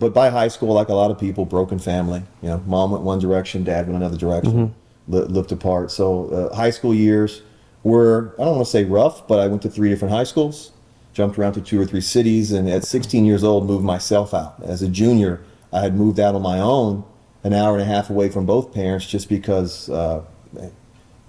but by high school, like a lot of people, broken family. You know, mom went one direction, dad went another direction, lived apart. So high school years were, I don't want to say rough, but I went to 3 different high schools, jumped around to 2 or 3 cities, and at 16 years old, moved myself out. As a junior, I had moved out on my own, an hour and a half away from both parents, just because,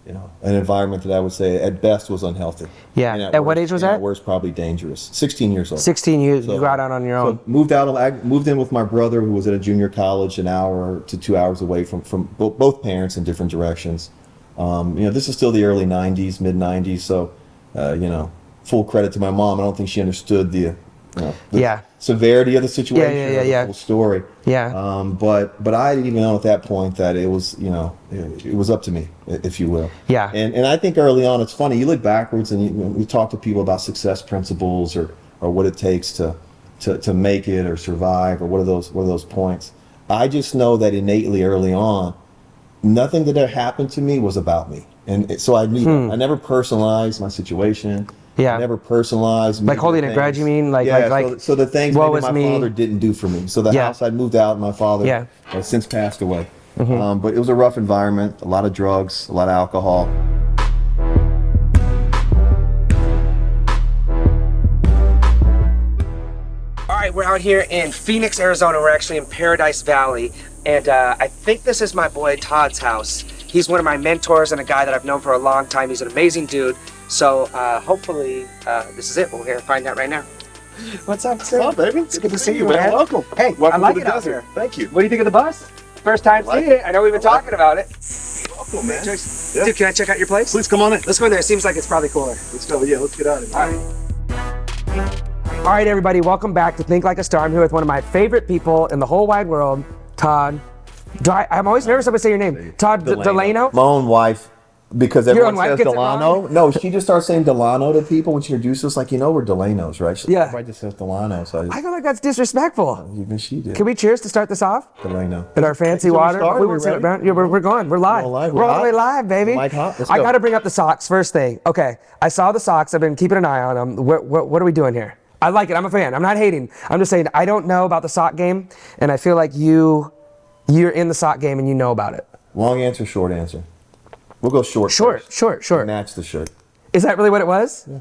you know, an environment that I would say at best was unhealthy. Yeah. At what age was that? At worst, probably dangerous. 16 years old. 16 years, you got out on your own. So I moved in with my brother, who was at a junior college, an hour to 2 hours away from both parents in different directions. You know, this is still the early 90s, mid 90s. So, you know, full credit to my mom. I don't think she understood the severity of the situation, the full story. Yeah. But I didn't even know at that point that it was, you know, it was up to me, if you will. Yeah. And I think early on, it's funny, you look backwards and we talk to people about success principles or what it takes to make it or survive, or what are those points. I just know that innately early on, nothing that happened to me was about me. And so I knew that. I never personalized my situation. Yeah. I never personalized. Like holding a grudge, you mean? So the things maybe my father didn't do for me. So the house I moved out, my father has since passed away. But it was a rough environment, a lot of drugs, a lot of alcohol. All right, we're out here in Phoenix, Arizona. We're actually in Paradise Valley. And I think this is my boy Todd's house. He's one of my mentors and a guy that I've known for a long time. He's an amazing dude. So hopefully this is it. We're here to find out right now. What's up, sir? What's up, baby? It's good to see you, man. Welcome. Hey, Welcome I like to the it out desert. here. Thank you. What do you think of the bus? First time seeing it. I know we've been talking about it. Welcome, man. Dude, can I check out your place? Please come on in. Let's go in there. It seems like it's probably cooler. Let's go. Yeah, let's get out of here. All right. All right, everybody. Welcome back to Think Like a Star. I'm here with one of my favorite people in the whole wide world, Todd. I'm always nervous when I say your name. Todd Delano. My own wife. Because everyone says gets it Delano. wrong? No, she just starts saying Delano to people when she introduces us. Like, you know, we're Delanos, right? Everybody just says Delano. So I feel like that's disrespectful. even she did. Can we cheers to start this off? Delano. In our fancy water. We won't sit around. Yeah, we're going. We're live. We're all the way live, baby. Mic hot? Let's I go. got to bring up the socks first thing. Okay, I saw the socks. I've been keeping an eye on them. What are we doing here? I like it. I'm a fan. I'm not hating. I'm just saying I don't know about the sock game, and I feel like you're in the sock game and you know about it. Long answer, short answer. We'll go short. Short. Match the shirt. Is that really what it was? Yeah.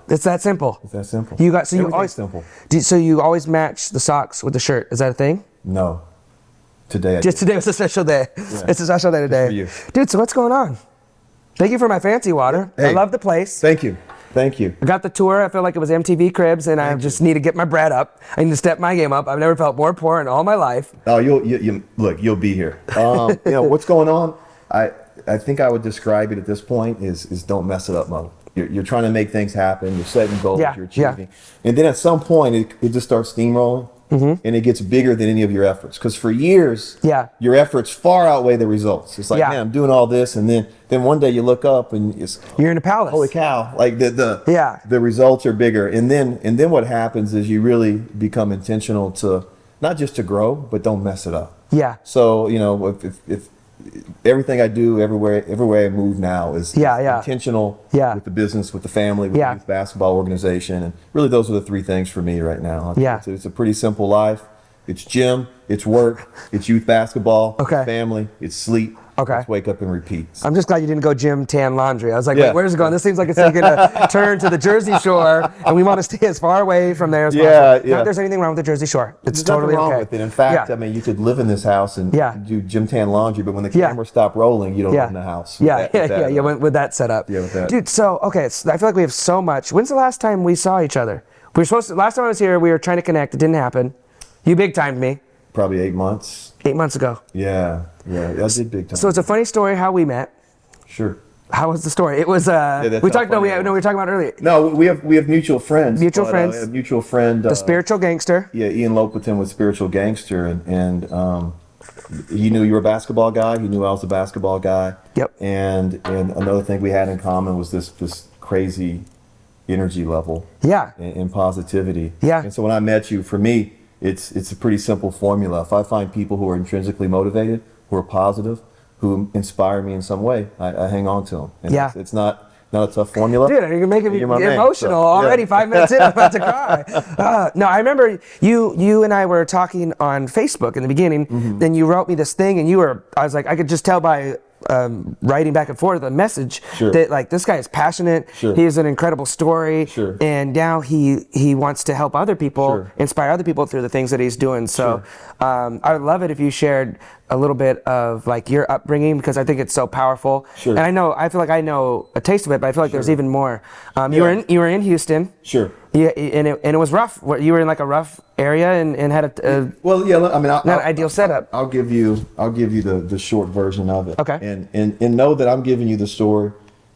It's that simple. It's that simple. Simple. So you always match the socks with the shirt. Is that a thing? No. Today Today was a special day. Yeah. It's a special day today. Just for you. Dude, so what's going on? Thank you for my fancy water. Hey, I love the place. Thank you. I got the tour. I feel like it was MTV Cribs, and I just need to get my bread up. I need to step my game up. I've never felt more poor in all my life. Oh, you'll be here. You know what's going on? I think I would describe it at this point is don't mess it up mode. You're trying to make things happen. You're setting goals. You're achieving, and then at some point it just starts steamrolling, and it gets bigger than any of your efforts. Because for years, your efforts far outweigh the results. It's like, man, I'm doing all this, and then one day you look up and you're in a palace. Holy cow! Like the results are bigger, and then what happens is you really become intentional to not just to grow, but don't mess it up. Yeah. So you know if everything I do, everywhere I move now is intentional with the business, with the family, with the youth basketball organization. And really those are the 3 things for me right now. It's a pretty simple life. It's gym, it's work, it's youth basketball, it's family, it's sleep. Let's wake up and repeat. I'm just glad you didn't go gym, tan, laundry. I was like, wait, where's it going? This seems like it's taking a turn to the Jersey Shore, and we want to stay as far away from there as possible. Not that there's anything wrong with the Jersey Shore. It's totally nothing wrong with it. In fact, I mean, you could live in this house and do gym, tan, laundry, but when the cameras stop rolling, you don't live in the house. With that setup. Yeah, with that. Dude, so, okay, so I feel like we have so much. When's the last time we saw each other? Last time I was here, we were trying to connect. It didn't happen. You big timed me. Probably 8 months. 8 months ago. Yeah, I did big time. So it's a funny story how we met. Sure. How was the story? It was we were talking about earlier. No, we have mutual friends. A mutual friend. The spiritual gangster. Yeah, Ian Lopeton was spiritual gangster, and he knew you were a basketball guy. He knew I was a basketball guy. Yep. And another thing we had in common was this crazy energy level. Yeah. And positivity. Yeah. And so when I met you, for me, it's a pretty simple formula. If I find people who are intrinsically motivated, who are positive, who inspire me in some way, I hang on to them. And it's not not a tough formula. Dude, you're making me emotional already. 5 minutes in, I'm about to cry. No, I remember you and I were talking on Facebook in the beginning. Then you wrote me this thing, and I was like, I could just tell by writing back and forth a message that like this guy is passionate. He has an incredible story, and now he wants to help other people, inspire other people through the things that he's doing. So I would love it if you shared a little bit of like your upbringing, because I think it's so powerful. And I feel like I know a taste of it, but I feel like there's even more. You were in Houston. Yeah, and it was rough. You were in like a rough area and had a not an ideal setup. I'll give you the short version of it. Okay. And know that I'm giving you the story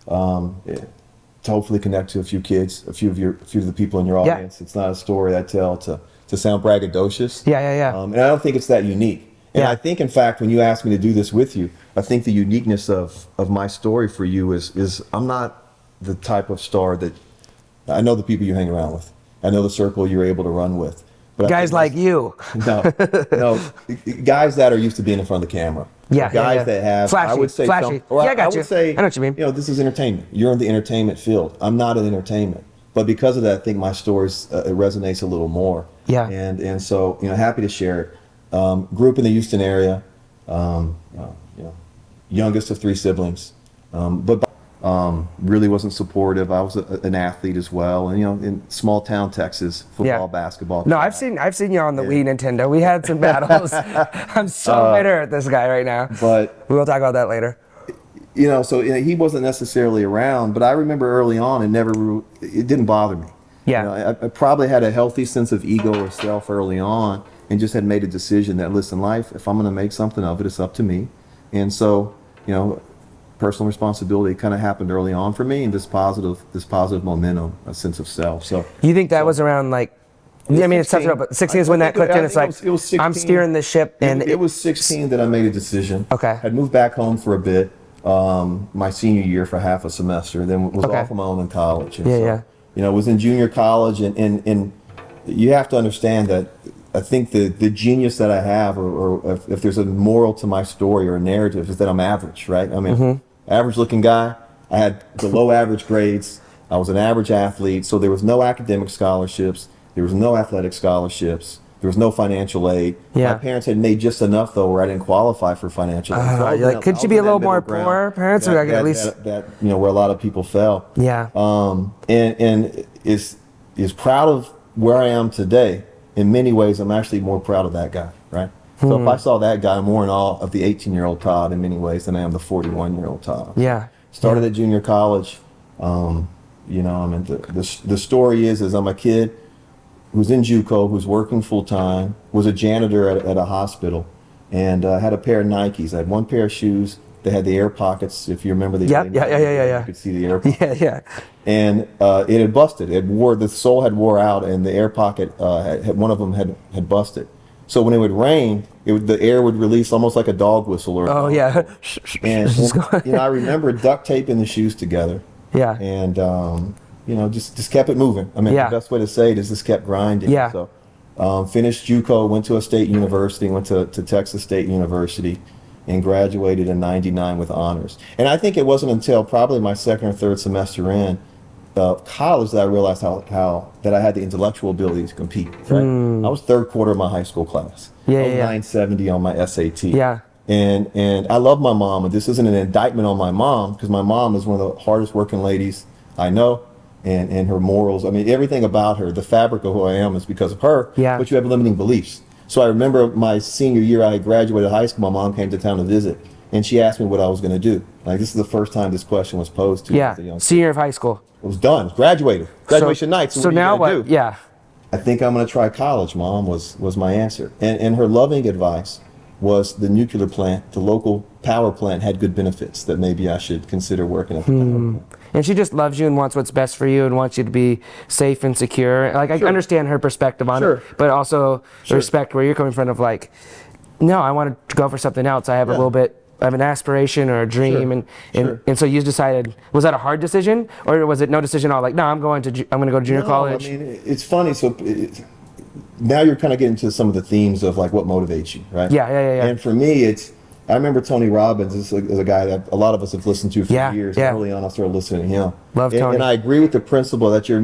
to hopefully connect to a few kids, a few of the people in your audience. It's not a story I tell to sound braggadocious. And I don't think it's that unique. And I think, in fact, when you asked me to do this with you, I think the uniqueness of my story for you is I'm not the type of star that, I know the people you hang around with. I know the circle you're able to run with. But guys like you. No, guys that are used to being in front of the camera. Guys that have, flashy, I would say, flashy. I got you. would say, I know what you mean. This is entertainment. You're in the entertainment field. I'm not in entertainment. But because of that, I think my story it resonates a little more. And so, happy to share it. Grew up in the Houston area, youngest of 3 siblings, but really wasn't supportive. I was an athlete as well, and in small town Texas, football, basketball. No, I've seen you on the Wii Nintendo. We had some battles. I'm so bitter at this guy right now. But we will talk about that later. So he wasn't necessarily around, but I remember early on, it didn't bother me. I probably had a healthy sense of ego or self early on, and just had made a decision that, listen, life, if I'm going to make something of it, it's up to me. And so, personal responsibility kind of happened early on for me, and this positive momentum, a sense of self. So you think that was around like, it's tough to know, but 16 is when that clicked in. It's like, it was 16, I'm steering this ship. And it was 16 that I made a decision. Okay. I'd moved back home for a bit, my senior year for half a semester, then was off on my own in college. And was in junior college, and you have to understand that I think the genius that I have, or if there's a moral to my story or a narrative, is that I'm average, right? I mean, average looking guy. I had below average grades. I was an average athlete, so there was no academic scholarships. There was no athletic scholarships. There was no financial aid. My parents had made just enough, though, where I didn't qualify for financial aid. Could you be a little more poor, parents? Or at least where a lot of people fell. And is proud of where I am today. In many ways, I'm actually more proud of that guy, right? So if I saw that guy, I'm more in awe of the 18-year-old Todd in many ways than I am the 41-year-old Todd. Started at junior college. The story is I'm a kid who's in JUCO, who's working full time, was a janitor at a hospital, and had a pair of Nikes. I had one pair of shoes that had the air pockets. If you remember the you could see the air pockets. And it had busted. The sole had wore out, and the air pocket one of them had busted. So when it would rain, the air would release almost like a dog whistle or and I remember duct taping the shoes together. And just kept it moving. I mean, the best way to say it is just kept grinding. So finished JUCO, went to a state university, went to Texas State University, and graduated in '99 with honors. And I think it wasn't until probably my second or third semester in college that I realized how that I had the intellectual ability to compete. Right? I was third quarter of my high school class. I was 970 on my SAT. And I love my mom, and this isn't an indictment on my mom, because my mom is one of the hardest working ladies I know, and her morals. I mean, everything about her, the fabric of who I am is because of her, but you have limiting beliefs. So I remember my senior year, I graduated high school, my mom came to town to visit, and she asked me what I was going to do. Like, this is the first time this question was posed to me as a young senior of high school. It was done, graduated, graduation night. So what now what? Do? I think I'm going to try college, Mom, was my answer. And her loving advice was the nuclear plant, the local power plant, had good benefits that maybe I should consider working at the power plant. And she just loves you and wants what's best for you and wants you to be safe and secure. Like, I understand her perspective on it, but also respect where you're coming from of like, no, I want to go for something else. I have a little bit of an aspiration or a dream, and so you decided. Was that a hard decision, or was it no decision at all? Like, no, I'm going to go to junior college. I mean, it's funny. So now you're kind of getting to some of the themes of like what motivates you, right? Yeah. And for me, it's I remember Tony Robbins is a guy that a lot of us have listened to for years. Yeah. Early on, I started listening to him. Love Tony. And I agree with the principle that you're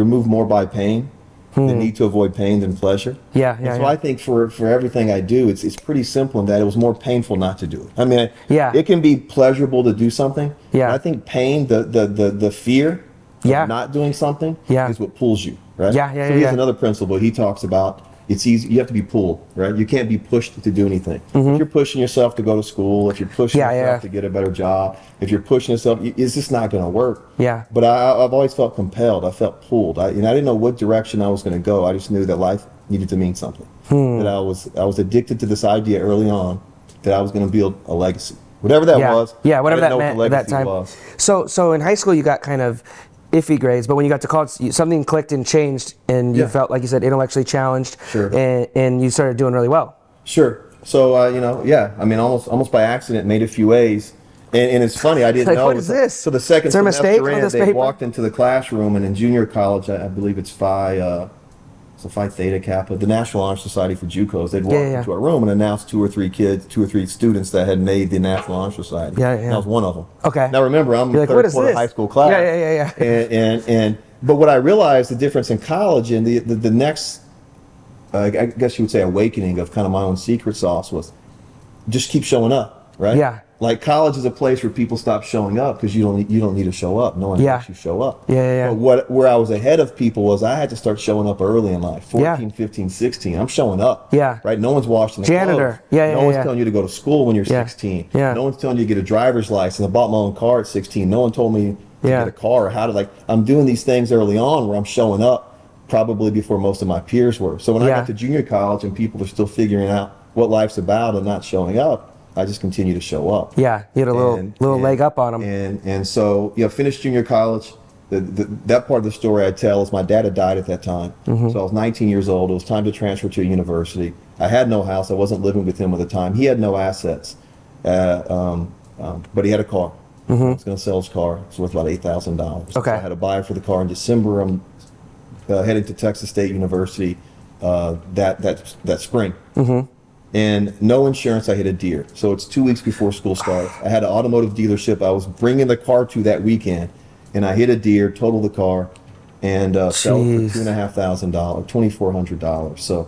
moved more by pain, the need to avoid pain than pleasure. So I think for everything I do, it's pretty simple in that it was more painful not to do it. I mean, it can be pleasurable to do something. I think pain, the fear of not doing something is what pulls you, right? So he has another principle he talks about. It's easy. You have to be pulled, right? You can't be pushed to do anything. If you're pushing yourself to go to school, if you're pushing yourself to get a better job, if you're pushing yourself, it's just not going to work. But I've always felt compelled. I felt pulled. I didn't know what direction I was going to go. I just knew that life needed to mean something. That I was addicted to this idea early on that I was going to build a legacy, whatever that was. Whatever that meant at that time. Was. So in high school, you got kind of iffy grades, but when you got to college, something clicked and changed, and you felt, like you said, intellectually challenged, and you started doing really well. So I mean, almost by accident, made a few A's, and it's funny, I didn't know. What is this? So the second semester in, they walked into the classroom, and in junior college, I believe it's Phi Theta Kappa, the National Honor Society for JUCOs, they'd walk into our room and announce two or three students that had made the National Honor Society. And I was one of them. Now remember, I'm third quarter high school class. But what I realized, the difference in college and the next, I guess you would say, awakening of kind of my own secret sauce was just keep showing up, right? Like college is a place where people stop showing up because you don't need to show up. No one makes you show up. But where I was ahead of people was I had to start showing up early in life. 14, 15, 16. I'm showing up. Right? No one's washing the janitor. Clothes. No one's telling you to go to school when you're 16. No one's telling you to get a driver's license. I bought my own car at 16. No one told me to get a car or how to I'm doing these things early on where I'm showing up probably before most of my peers were. So when I got to junior college and people are still figuring out what life's about and not showing up, I just continue to show up. You had a little leg up on them. And so, finished junior college. That part of the story I tell is my dad had died at that time. So I was 19 years old. It was time to transfer to a university. I had no house. I wasn't living with him at the time. He had no assets, but he had a car. I was going to sell his car. It was worth about $8,000. So I had a buyer for the car in December. I'm heading to Texas State University that spring. And no insurance, I hit a deer. So it's 2 weeks before school starts. I had an automotive dealership I was bringing the car to that weekend, and I hit a deer, totaled the car, and sold it for $2,500, $2,400. So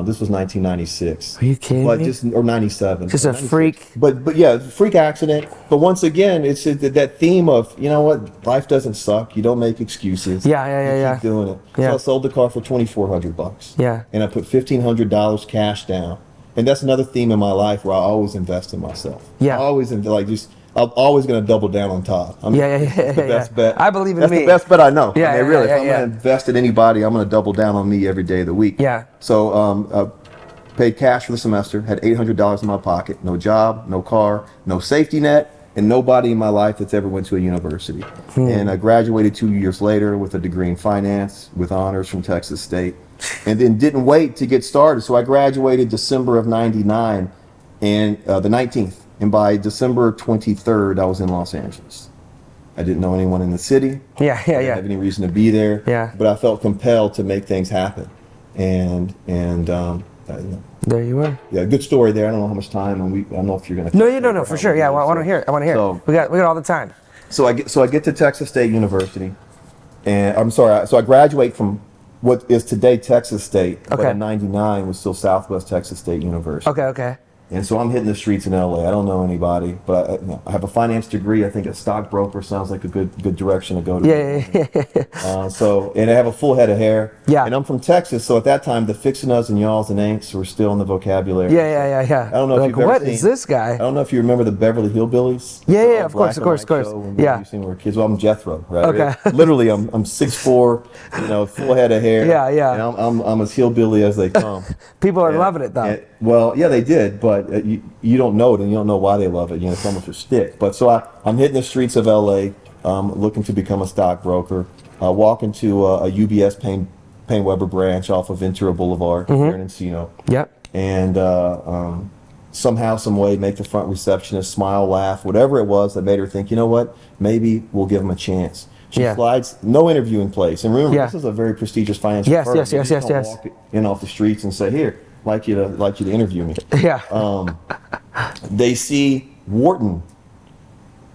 this was 1996. Are you kidding me? Or 97. Just a freak. But yeah, freak accident. But once again, it's that theme of, you know what, life doesn't suck. You don't make excuses. You keep doing it. So I sold the car for $2,400. And I put $1,500 cash down. And that's another theme in my life where I always invest in myself. I always I'm always going to double down on Todd. That's the best bet. I believe in that's me. That's the best bet I know. If I'm going to invest in anybody, I'm going to double down on me every day of the week. So paid cash for the semester, had $800 in my pocket, no job, no car, no safety net, and nobody in my life that's ever went to a university. And I graduated 2 years later with a degree in finance with honors from Texas State. And then didn't wait to get started. So I graduated December of 99 and the 19th. And by December 23rd, I was in Los Angeles. I didn't know anyone in the city. I didn't have any reason to be there. But I felt compelled to make things happen. And there you were. Good story there. I don't know how much time, and I don't know if you're gonna. No, for sure. I want to hear it. So, we got all the time. So I get to Texas State University, and I graduate from what is today Texas State, but in 99 was still Southwest Texas State University. And so I'm hitting the streets in LA. I don't know anybody, but I have a finance degree. I think a stockbroker sounds like a good direction to go to. And I have a full head of hair. And I'm from Texas, so at that time the fixin' and y'alls and ain'ts were still in the vocabulary. I don't know if you've ever what seen, is this guy? I don't know if you remember the Beverly Hillbillies. Of course. You seen where kids. Well, I'm Jethro, right? Literally, I'm 6'4", full head of hair. And I'm as hillbilly as they come. People are loving it though. Well, they did, but you don't know it, and you don't know why they love it. It's almost a shtick. But so I'm hitting the streets of LA, looking to become a stockbroker. Walk into a UBS Payne Weber branch off of Ventura Boulevard here in Encino. And somehow, some way, make the front receptionist smile, laugh, whatever it was that made her think, you know what, maybe we'll give them a chance. She slides, no interview in place. And remember, this is a very prestigious financial firm. You just don't walk in off the streets and say, here, like you to interview me. they see Wharton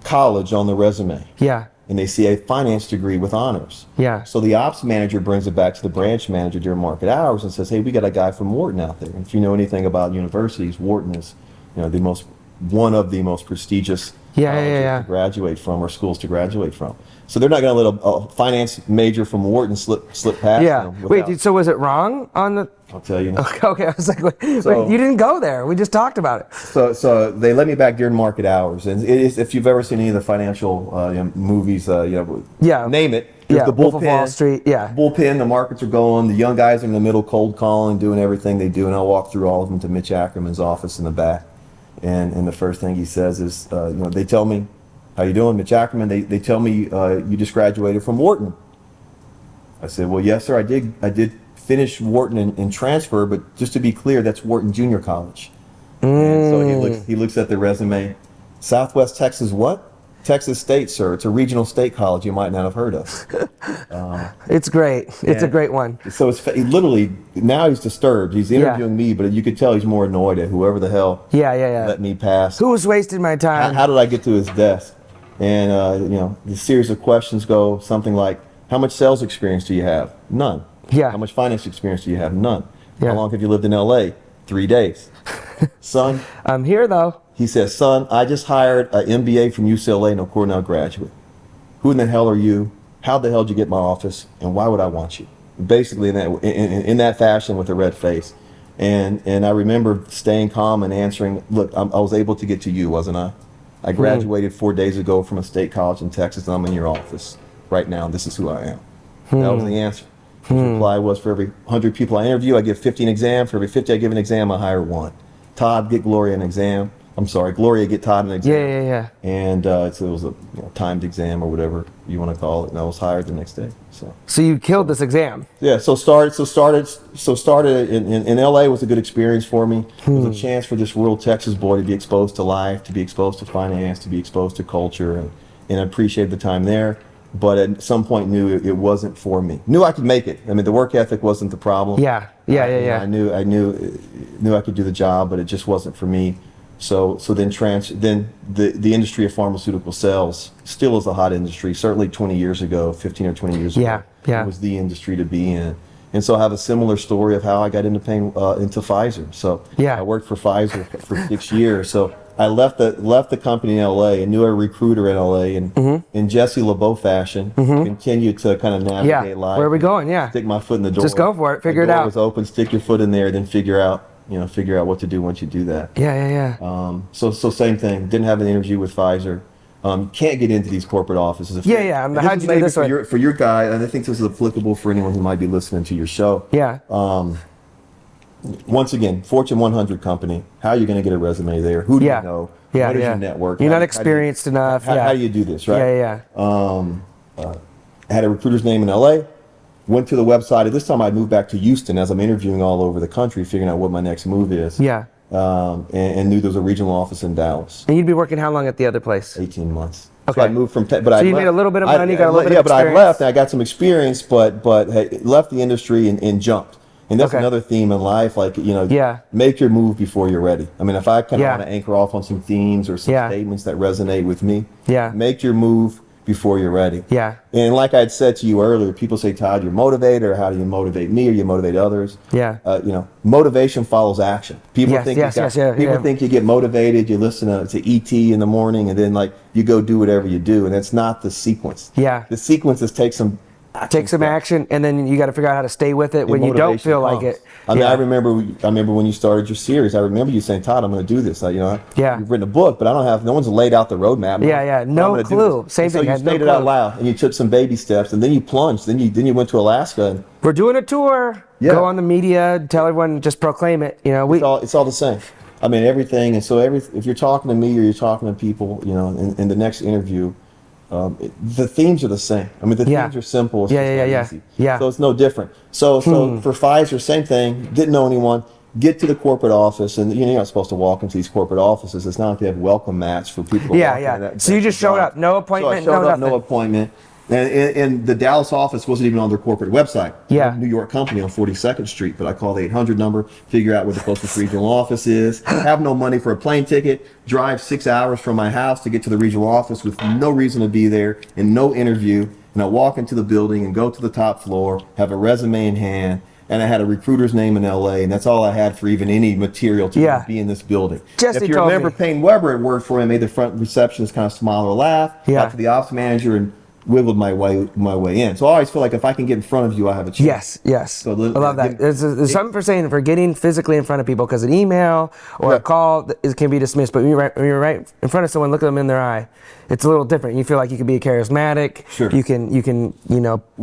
College on the resume. Yeah. And they see a finance degree with honors. Yeah. So the ops manager brings it back to the branch manager during market hours and says, hey, we got a guy from Wharton out there. And if you know anything about universities, Wharton is, one of the most prestigious colleges to graduate from, or schools to graduate from. So they're not going to let a finance major from Wharton slip past them. Wait, so was it wrong on the... I'll tell you. Okay, I was like, wait, you didn't go there. We just talked about it. So they let me back during market hours, and it is, if you've ever seen any of the financial movies, name it. There's the bullpen, Wolf of Wall Street. Bullpen. The markets are going. The young guys are in the middle, cold calling, doing everything they do, and I'll walk through all of them to Mitch Ackerman's office in the back, and the first thing he says is, they tell me, how you doing, Mitch Ackerman? They tell me you just graduated from Wharton. I said, well, yes, sir, I did finish Wharton and transfer, but just to be clear, that's Wharton Junior College. And so he looks at the resume. Southwest Texas what? Texas State, sir. It's a regional state college you might not have heard of. It's great. It's a great one. So he literally, now he's disturbed. He's interviewing me, but you could tell he's more annoyed at whoever the hell let me pass. Who's wasting my time? How did I get to his desk? And the series of questions go something like, how much sales experience do you have? None. Yeah. How much finance experience do you have? None. Yeah. How long have you lived in LA? 3 days. Son. I'm here though. He says, son, I just hired an MBA from UCLA and a Cornell graduate. Who in the hell are you? How the hell did you get my office? And why would I want you? Basically in that fashion with a red face. And I remember staying calm and answering, look, I was able to get to you, wasn't I? I graduated 4 days ago from a state college in Texas, and I'm in your office right now. This is who I am. That was the answer. His reply was, for every 100 people I interview, I give 50 an exam. For every 50 I give an exam, I hire one. Todd, get Gloria an exam. I'm sorry, Gloria, get Todd an exam. Yeah. And so it was a timed exam or whatever you want to call it, and I was hired the next day. So you killed this exam. Yeah. So started in LA was a good experience for me. It was a chance for this rural Texas boy to be exposed to life, to be exposed to finance, to be exposed to culture, and I appreciated the time there. But at some point knew it wasn't for me. Knew I could make it. I mean, the work ethic wasn't the problem. Yeah. I knew I could do the job, but it just wasn't for me. So then the industry of pharmaceutical sales still is a hot industry. Certainly 20 years ago, 15 or 20 years ago, it was the industry to be in. And so I have a similar story of how I got into Pfizer. So I worked for Pfizer for 6 years. So I left the company in LA and knew a recruiter in LA, and in Jesse LeBeau fashion, continued to kind of navigate life. Where are we going? Yeah. Stick my foot in the door. Just go for it. Figure it out. The door was open. Stick your foot in there, then figure out what to do once you do that. Yeah. So same thing. Didn't have an interview with Pfizer. Can't get into these corporate offices. How'd you do this one? For your guy, and I think this is applicable for anyone who might be listening to your show. Yeah. Once again, Fortune 100 company. How are you going to get a resume there? Who do you know? What is your network? You're not experienced enough. How do you do this, right? Yeah. Had a recruiter's name in LA. Went to the website. At this time, I'd moved back to Houston as I'm interviewing all over the country, figuring out what my next move is. Yeah. And knew there was a regional office in Dallas. And you'd be working how long at the other place? 18 months. Okay. So I moved from, so you made a little bit of money, got a little bit of experience. Yeah, but I left and I got some experience, but left the industry and jumped. And that's another theme in life, make your move before you're ready. I mean, if I kind of want to anchor off on some themes or some statements that resonate with me, make your move before you're ready. Yeah. And like I had said to you earlier, people say, Todd, you're motivated, or how do you motivate me, or you motivate others? Yeah. Motivation follows action. People think you get motivated, you listen to ET in the morning, and then you go do whatever you do, and that's not the sequence. Yeah. The sequence is take some action, and then you got to figure out how to stay with it when you don't feel like it. I mean, I remember when you started your series. I remember you saying, "Todd, I'm going to do this." You've written a book, but I don't have. No one's laid out the roadmap. No clue. Same thing. So you stated out loud, and you took some baby steps, and then you plunged. Then you went to Alaska. And we're doing a tour. Go on the media, tell everyone, just proclaim it. It's all the same. I mean, everything. And so if you're talking to me or you're talking to people, in the next interview. The themes are the same. I mean, the themes are simple. It's easy. So it's no different. So for Pfizer, same thing. Didn't know anyone. Get to the corporate office, and you're not supposed to walk into these corporate offices. It's not like they have welcome mats for people. So you just showed up, no appointment, no appointment. And the Dallas office wasn't even on their corporate website. Yeah. New York company on 42nd Street, but I call the 800 number, figure out where the closest regional office is, have no money for a plane ticket, drive 6 hours from my house to get to the regional office with no reason to be there and no interview. And I walk into the building and go to the top floor, have a resume in hand, and I had a recruiter's name in LA, and that's all I had for even any material to be in this building. Jesse if you remember Payne Weber at Word for him, made the front receptionist kind of smile or laugh, got to the ops manager and wiggled my way in. So I always feel like if I can get in front of you, I have a chance. Yes. So I love that. There's something for saying for getting physically in front of people, because an email or a call can be dismissed, but when you're right in front of someone, look at them in their eye, it's a little different. You feel like you can be charismatic. Sure. You can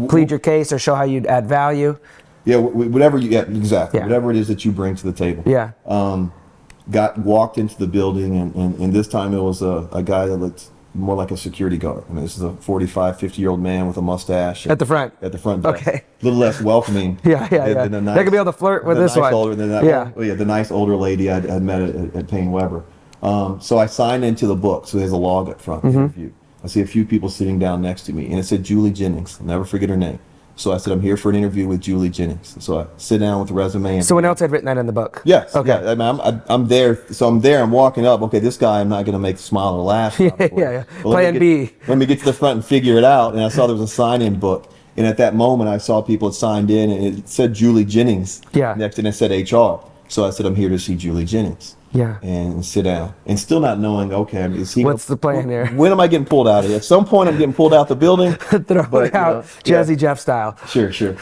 plead your case or show how you'd add value. Yeah, whatever whatever it is that you bring to the table. Yeah. Walked into the building, and this time it was a guy that looked more like a security guard. I mean, this is a 45, 50-year-old man with a mustache. At the front? At the front. Okay. A little less welcoming. Yeah. Than They could be able to flirt with this one. The nice older lady I'd met at Payne Weber. So I signed into the book. So there's a log up front. Interview. I see a few people sitting down next to me, and it said Julie Jennings. I'll never forget her name. So I said, I'm here for an interview with Julie Jennings. So I sit down with the resume. And someone else had written that in the book? Yes. Okay. Yeah, I mean, I'm there. So I'm there. I'm walking up. Okay, this guy I'm not going to make smile or laugh. Yeah. Well, Plan B. Let me get to the front and figure it out. And I saw there was a sign-in book. And at that moment, I saw people had signed in, and it said Julie Jennings. Yeah. Next, and it said HR. So I said, I'm here to see Julie Jennings. Yeah. And sit down. And still not knowing, okay, what's the plan here? When am I getting pulled out of here? At some point, I'm getting pulled out the building. Throw it out, Jazzy Jeff style. Sure. So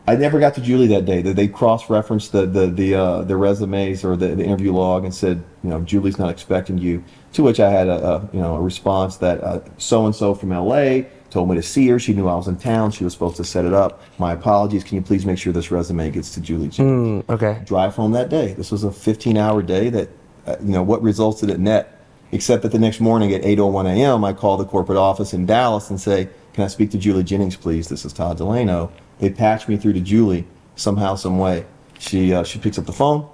I never got to Julie that day. They cross-referenced the resumes or the interview log and said, Julie's not expecting you. To which I had a response that so-and-so from LA told me to see her. She knew I was in town. She was supposed to set it up. My apologies. Can you please make sure this resume gets to Julie Jennings? Okay. Drive home that day. This was a 15-hour day that, what results did it net? Except that the next morning at 8:01 a.m., I call the corporate office in Dallas and say, can I speak to Julie Jennings, please? This is Todd Delano. They patch me through to Julie somehow, some way. She picks up the phone.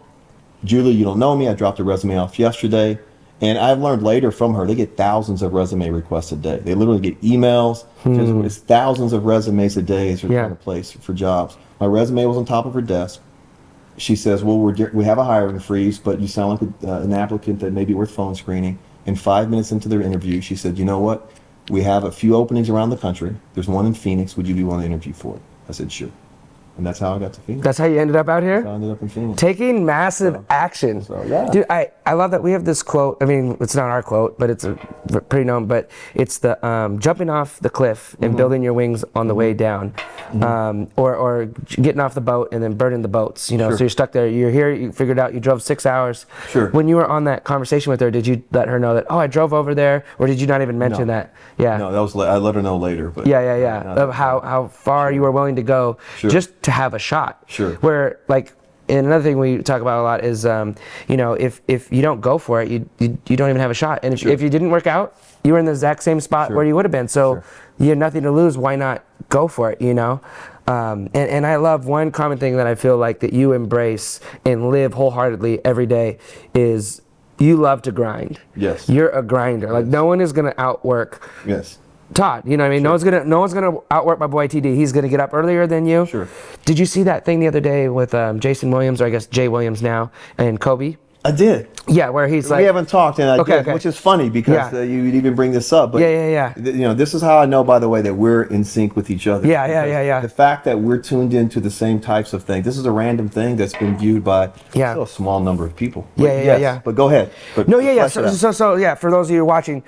Julie, you don't know me. I dropped a resume off yesterday. And I've learned later from her, they get thousands of resume requests a day. They literally get emails. It's thousands of resumes a day as they're trying to place for jobs. My resume was on top of her desk. She says, well, we have a hiring freeze, but you sound like an applicant that may be worth phone screening. And 5 minutes into their interview, she said, you know what? We have a few openings around the country. There's one in Phoenix. Would you be willing to interview for it? I said, sure. And that's how I got to Phoenix. That's how you ended up out here? That's how I ended up in Phoenix. Taking massive action. Dude, I love that we have this quote. I mean, it's not our quote, but it's pretty known, but it's the jumping off the cliff and building your wings on the way down. Or getting off the boat and then burning the boats. So you're stuck there. You're here, you figured out you drove 6 hours. Sure. When you were on that conversation with her, did you let her know that, I drove over there? Or did you not even mention that? Yeah. No, I let her know later. But of how far you were willing to go just to have a shot. Sure. Where, and another thing we talk about a lot is, if you don't go for it, you don't even have a shot. And if you didn't work out, you were in the exact same spot where you would have been. So you had nothing to lose. Why not go for it, And I love one common thing that I feel like that you embrace and live wholeheartedly every day is you love to grind. Yes. You're a grinder. No one is going to outwork. Yes. Todd, you know what I mean? No one's gonna outwork my boy TD. He's gonna get up earlier than you. Sure. Did you see that thing the other day with Jason Williams, or I guess Jay Williams now, and Kobe? I did. Yeah, where he's we haven't talked, and which is funny because you would even bring this up. But this is how I know, by the way, that we're in sync with each other. Yeah. The fact that we're tuned into the same types of things. This is a random thing that's been viewed by still a small number of people. But go ahead. For those of you watching,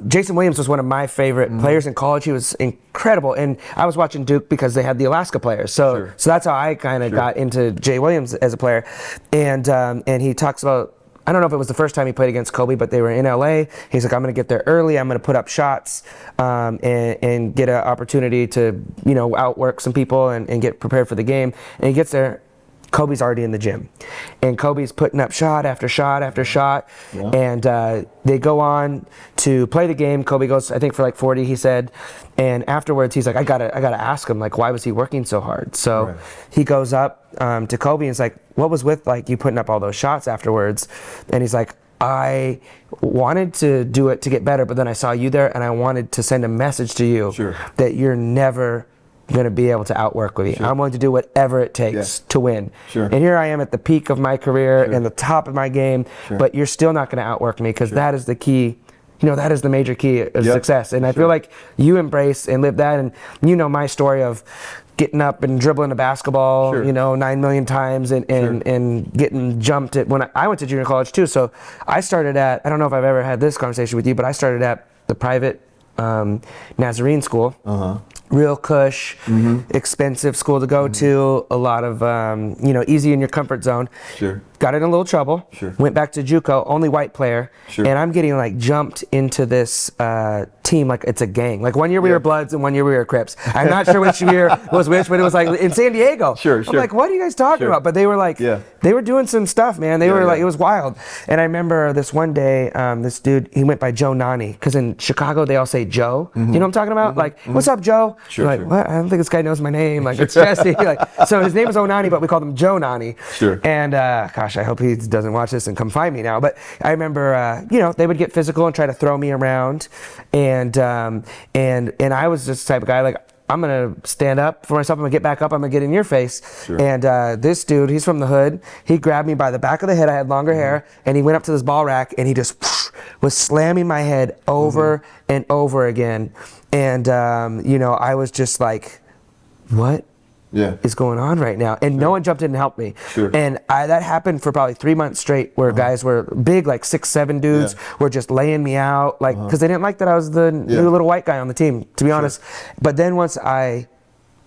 Jason Williams was one of my favorite players in college. He was incredible, and I was watching Duke because they had the Alaska players. So that's how I kind of got into Jay Williams as a player, and he talks about, I don't know if it was the first time he played against Kobe, but they were in LA. He's like, I'm going to get there early. I'm going to put up shots and get an opportunity to, outwork some people and get prepared for the game. And he gets there. Kobe's already in the gym, and Kobe's putting up shot after shot after shot, and they go on to play the game. Kobe goes, I think, for 40, he said, and afterwards he's like, I gotta ask him, why was he working so hard? So he goes up to Kobe and is like, what was with you putting up all those shots afterwards? And he's like, I wanted to do it to get better, but then I saw you there and I wanted to send a message to you that you're never going to be able to outwork me. I'm going to do whatever it takes to win. And here I am at the peak of my career and the top of my game, but you're still not going to outwork me, because that is the key. You know, that is the major key of success. And I feel like you embrace and live that. And you know my story of getting up and dribbling a basketball, you know, 9 million times and getting jumped at when I went to junior college too. So I started at, I don't know if I've ever had this conversation with you, but I started at the private Nazarene school. Real cush, expensive school to go to, a lot of, you know, easy in your comfort zone. Got in a little trouble, went back to JUCO, only white player, and I'm getting like jumped into this team like it's a gang. Like 1 year we were Bloods and 1 year we were Crips. I'm not sure which year was which, but it was like in San Diego. I'm like, what are you guys talking about? But they were like, they were doing some stuff, man. They were like, it was wild. And I remember this one day, this dude, he went by Joe Nani, because in Chicago they all say Joe. You know what I'm talking about? Like, what's up, Joe? Like, what? I don't think this guy knows my name. Like, it's Jesse. Like, so his name is Onani, but we called him Joe Nani. And gosh, I hope he doesn't watch this and come find me now. But I remember, you know, they would get physical and try to throw me around, and I was just the type of guy, like, I'm gonna stand up for myself. I'm gonna get back up. I'm gonna get in your face. And this dude, he's from the hood. He grabbed me by the back of the head. I had longer hair, and he went up to this ball rack, and he just was slamming my head over and over again. And you know, I was just like, what is going on right now? And no one jumped in and helped me. And that happened for probably 3 months straight, where guys were big, like 6'7" dudes, were just laying me out, like, because they didn't like that I was the new little white guy on the team, to be honest. But then once I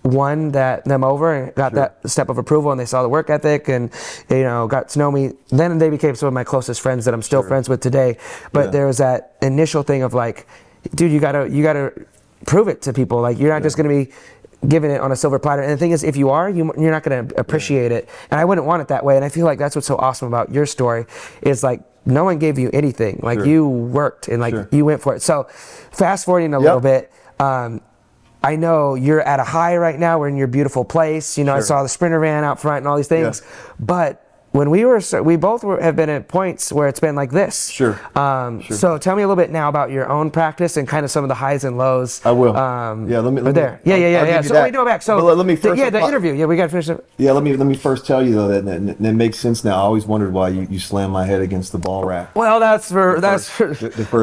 won them over and got that step of approval, and they saw the work ethic and, you know, got to know me, then they became some of my closest friends that I'm still friends with today. But there was that initial thing of like, dude, you gotta prove it to people. Like, you're not just gonna be giving it on a silver platter. And the thing is, if you are, you're not going to appreciate it. And I wouldn't want it that way. And I feel like that's what's so awesome about your story, is like, no one gave you anything. Like, you worked and like you went for it. So fast forwarding a little bit, I know you're at a high right now. We're in your beautiful place. You know, I saw the Sprinter van out front and all these things. But when we both have been at points where it's been like this. So tell me a little bit now about your own practice and kind of some of the highs and lows. I will. Let me. So let me go back. So let me first. The interview. Yeah, we got to finish it. Yeah, let me first tell you though that it makes sense now. I always wondered why you slammed my head against the ball rack. Well, that's for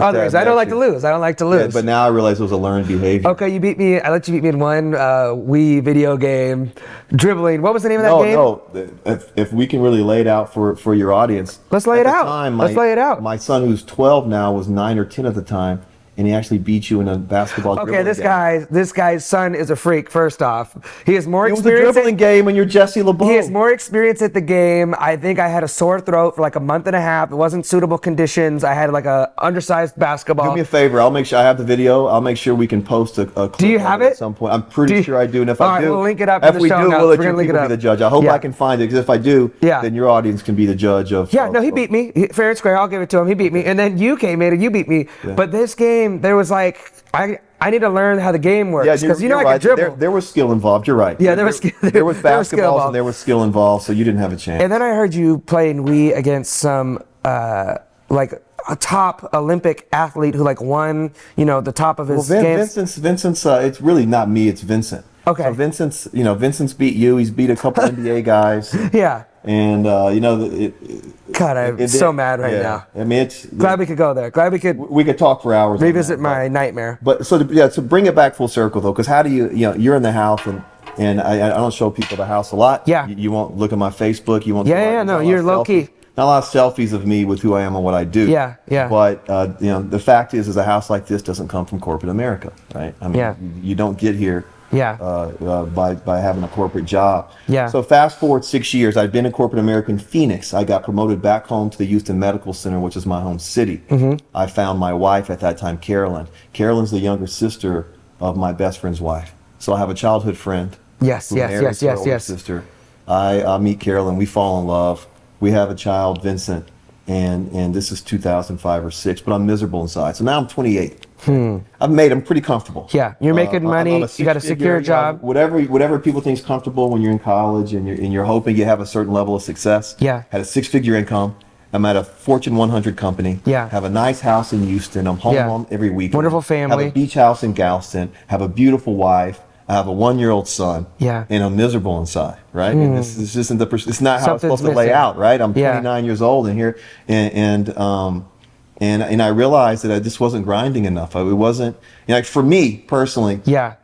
others. I don't like to lose. Yeah, but now I realize it was a learned behavior. Okay, you beat me. I let you beat me in one Wii video game, dribbling. What was the name of that game? No. If we can really lay it out for your audience. Let's lay it out. Let's lay it out. My son, who's 12 now, was 9 or 10 at the time, and he actually beat you in a basketball dribbling game. This guy's son is a freak, first off. He has more experience. It was a dribbling game, and you're Jesse LeBeau. He has more experience at the game. I think I had a sore throat for like a month and a half. It wasn't suitable conditions. I had like a undersized basketball. Do me a favor. I'll make sure I have the video. I'll make sure we can post a clip. Do you have it? At some point. I'm pretty sure I do. And if I do, we'll link it up in the show notes. We'll let you people be the judge. I hope I can find it, because if I do, then your audience can be the judge of. Yeah, no, he beat me. Fair and square. I'll give it to him. He beat me. And then you came in and you beat me. But this game, there was like, I need to learn how the game works, because you know I can dribble. There was skill involved. You're right. Yeah, there was basketballs and there was skill involved, so you didn't have a chance. And then I heard you playing Wii against some like a top Olympic athlete who like won, you know, the top of his game. Vincent's. It's really not me. It's Vincent. Okay. So Vincent's beat you. He's beat a couple NBA guys. Yeah. And God, I'm so mad right now. I mean, it's glad we could go there. Glad we could talk for hours. Revisit my nightmare. But so bring it back full circle though, because how do you're in the house and I don't show people the house a lot. Yeah. You won't look at my Facebook. You won't. No, you're low key. Not a lot of selfies of me with who I am and what I do. Yeah. But the fact is a house like this doesn't come from corporate America, right? I mean, you don't get here. By having a corporate job. So fast forward 6 years, I'd been in corporate America in Phoenix. I got promoted back home to the Houston Medical Center, which is my home city. I found my wife at that time, Carolyn. Carolyn's the younger sister of my best friend's wife. So I have a childhood friend. Yes. Sister. I meet Carolyn. We fall in love. We have a child, Vincent, and this is 2005 or 6. But I'm miserable inside. So now I'm 28. I'm pretty comfortable. Yeah, you're making money. You got a secure job. Whatever people think is comfortable when you're in college and you're hoping you have a certain level of success. Yeah. Had a 6-figure income, I'm at a Fortune 100 company. Yeah. Have a nice house in Houston. I'm home every weekend. Wonderful family. Have a beach house in Galveston. Have a beautiful wife. I have a 1-year-old son. Yeah. And I'm miserable inside, right? And this isn't it's not how it's supposed to lay missing. out, right? I'm 29 years old and here, and I realized that I just wasn't grinding enough. It wasn't, like for me personally. Yeah.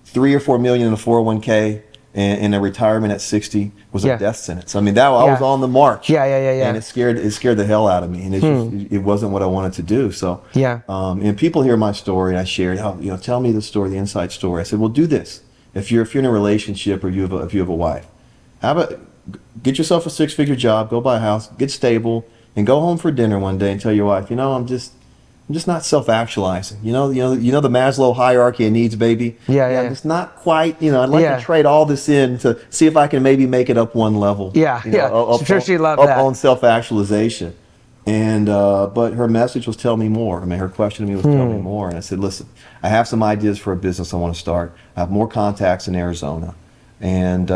3 or 4 million in a 401k and a retirement at 60 was a death sentence. I mean, I was on the march. Yeah. And it scared the hell out of me, and it wasn't what I wanted to do. So and people hear my story, and I shared, tell me the story, the inside story. I said, well, do this. If you're in a relationship, or if you have a wife, get yourself a 6-figure job, go buy a house, get stable, and go home for dinner one day and tell your wife, I'm just not self-actualizing. You know the Maslow hierarchy of needs, baby. Yeah. It's not quite. I'd like to trade all this in to see if I can maybe make it up one level. I'm sure she'd love that. Up on self-actualization. And but her message was tell me more. I mean, her question to me was tell me more. And I said, listen, I have some ideas for a business I want to start. I have more contacts in Arizona, and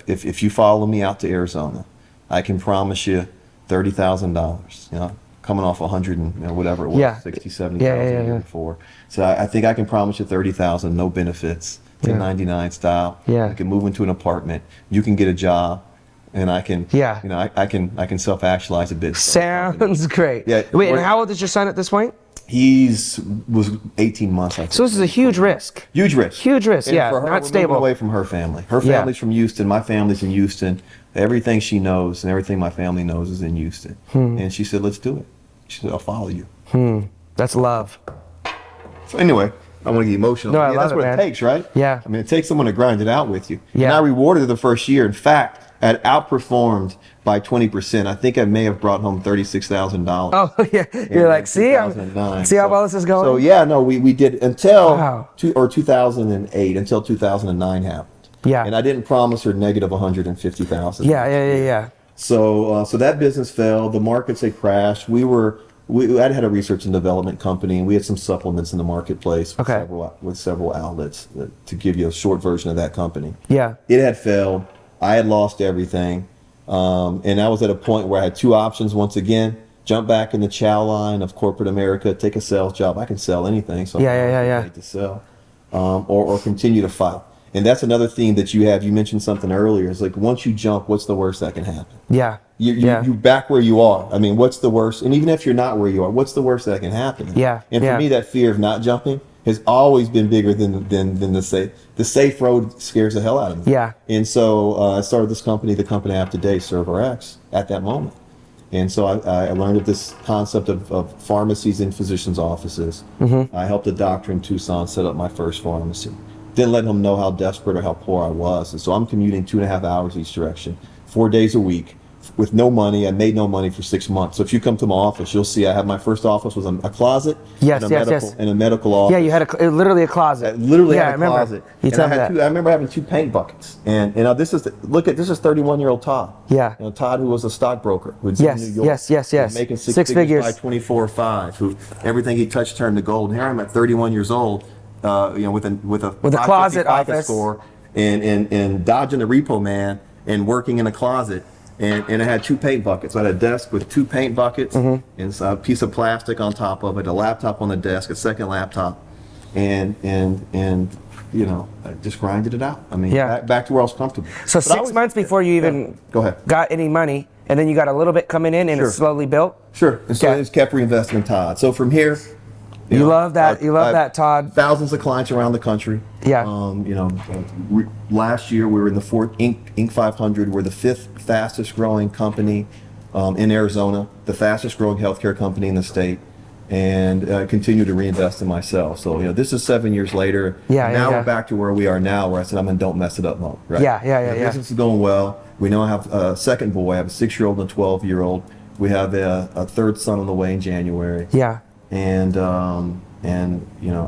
if you follow me out to Arizona, I can promise you $30,000. Coming off 100 and whatever it was, 60, 70,000 the year before. So I think I can promise you 30,000, no benefits, 1099 style. I can move into an apartment. You can get a job, and I can, I can self-actualize a bit. Sounds great. Yeah. Wait, and how old is your son at this point? Was 18 months, I think. So this is a huge risk. Huge risk. Huge risk, and for her, not stable. Away from her family. Her family's from Houston. My family's in Houston. Everything she knows and everything my family knows is in Houston. And she said, let's do it. She said, I'll follow you. That's love. So anyway, I want to get emotional. No, I love that's it, what man. It takes, right? Yeah. I mean, it takes someone to grind it out with you. Yeah. And I rewarded her the first year. In fact, I had outperformed by 20%. I think I may have brought home $36,000. Oh, yeah. You're like, see how well this is going? So, yeah, no, we did until 2008, until 2009 happened. Yeah. And I didn't promise her negative 150,000. Yeah. So that business fell. The markets had crashed. I had a research and development company, and we had some supplements in the marketplace with several outlets. To give you a short version of that company. Yeah. It had failed. I had lost everything, and I was at a point where I had two options. Once again, jump back in the chow line of corporate America, take a sales job. I can sell anything, so I need to sell, or continue to fight. And that's another theme that you have. You mentioned something earlier. It's like, once you jump, what's the worst that can happen? Yeah. You back where you are. I mean, what's the worst? And even if you're not where you are, what's the worst that can happen? Yeah. And for me, that fear of not jumping has always been bigger than the safe. The safe road scares the hell out of me. Yeah. And so I started this company, the company I have today, ServeRx, at that moment. And so I learned of this concept of pharmacies in physicians' offices. I helped a doctor in Tucson set up my first pharmacy. Didn't let him know how desperate or how poor I was. And so I'm commuting 2.5 hours each direction, 4 days a week, with no money. I made no money for 6 months. So if you come to my office, you'll see I have my first office was a closet and a medical office. Yeah, you had literally a closet. Literally had a closet. You told me that. I remember having 2 paint buckets. And this is 31-year-old Todd. Yeah. Todd, who was a stockbroker, who's in New York. Yes. Making six figures by 24 or 5. Who everything he touched turned to gold. And here I'm at 31 years old. With a closet office score and dodging the repo man and working in a closet, and I had 2 paint buckets. I had a desk with 2 paint buckets and a piece of plastic on top of it, a laptop on the desk, a second laptop, and I just grinded it out. I mean, back to where I was comfortable. So 6 months before you even got any money, and then you got a little bit coming in, and it slowly built. Sure. And so I just kept reinvesting in Todd. So from here. You love that. You love that, Todd. Thousands of clients around the country. Yeah. Last year we were in the Inc. 500. We're the 5th fastest growing company in Arizona, the fastest growing healthcare company in the state, and continue to reinvest in myself. So this is 7 years later. Now we're back to where we are now, where I said I'm in don't mess it up mode. Right. The business is going well. We know I have a second boy. I have a 6-year-old and a 12-year-old. We have a third son on the way in January. Yeah. And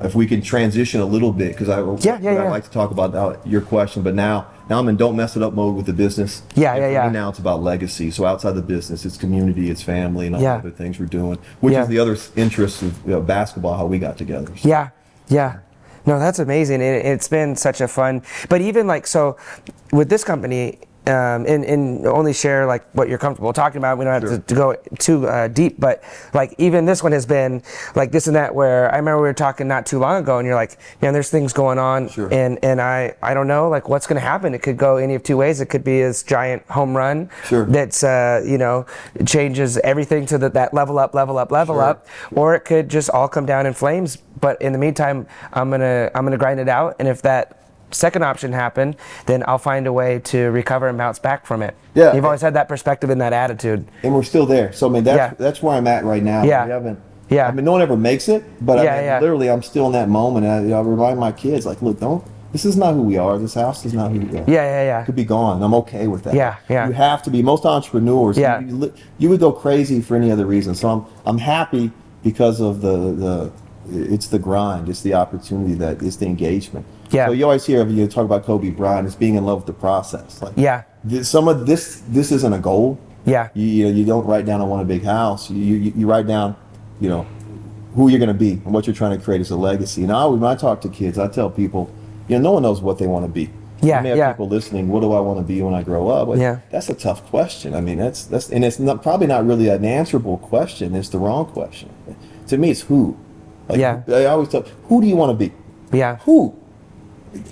if we can transition a little bit, because I'd like to talk about your question, but now I'm in don't mess it up mode with the business. For me now it's about legacy. So outside the business, it's community, it's family, and all the other things we're doing, which is the other interest of basketball, how we got together. So. Yeah. No, that's amazing. It's been such a fun, but even so with this company, and only share like what you're comfortable talking about. We don't have to go too deep, but like even this one has been like this and that, where I remember we were talking not too long ago and you're like, there's things going on and I don't know like what's going to happen. It could go any of two ways. It could be this giant home run that's, changes everything to that level up, or it could just all come down in flames. But in the meantime, I'm gonna grind it out. And if that second option happened, then I'll find a way to recover and bounce back from it. Yeah, you've always had that perspective and that attitude, and we're still there. So I mean, that's where I'm at right now. Yeah, we haven't. Yeah, I mean, no one ever makes it, but literally, I'm still in that moment. And I remind my kids, like, look, this is not who we are. This house is not who we are. Yeah. It could be gone. I'm okay with that. Yeah. You have to be. Most entrepreneurs, you would go crazy for any other reason. So I'm happy because of it's the grind, it's the opportunity, it's the engagement. Yeah. So you always hear you talk about Kobe Bryant, it's being in love with the process. Like, some of this isn't a goal. Yeah. You don't write down I want a big house. You write down, who you're going to be and what you're trying to create as a legacy. And when I talk to kids, I tell people, no one knows what they want to be. Yeah. You may have people listening, what do I want to be when I grow up? But that's a tough question. I mean, that's and it's probably not really an answerable question. It's the wrong question. To me, it's who. I always tell, who do you want to be? Yeah. Who?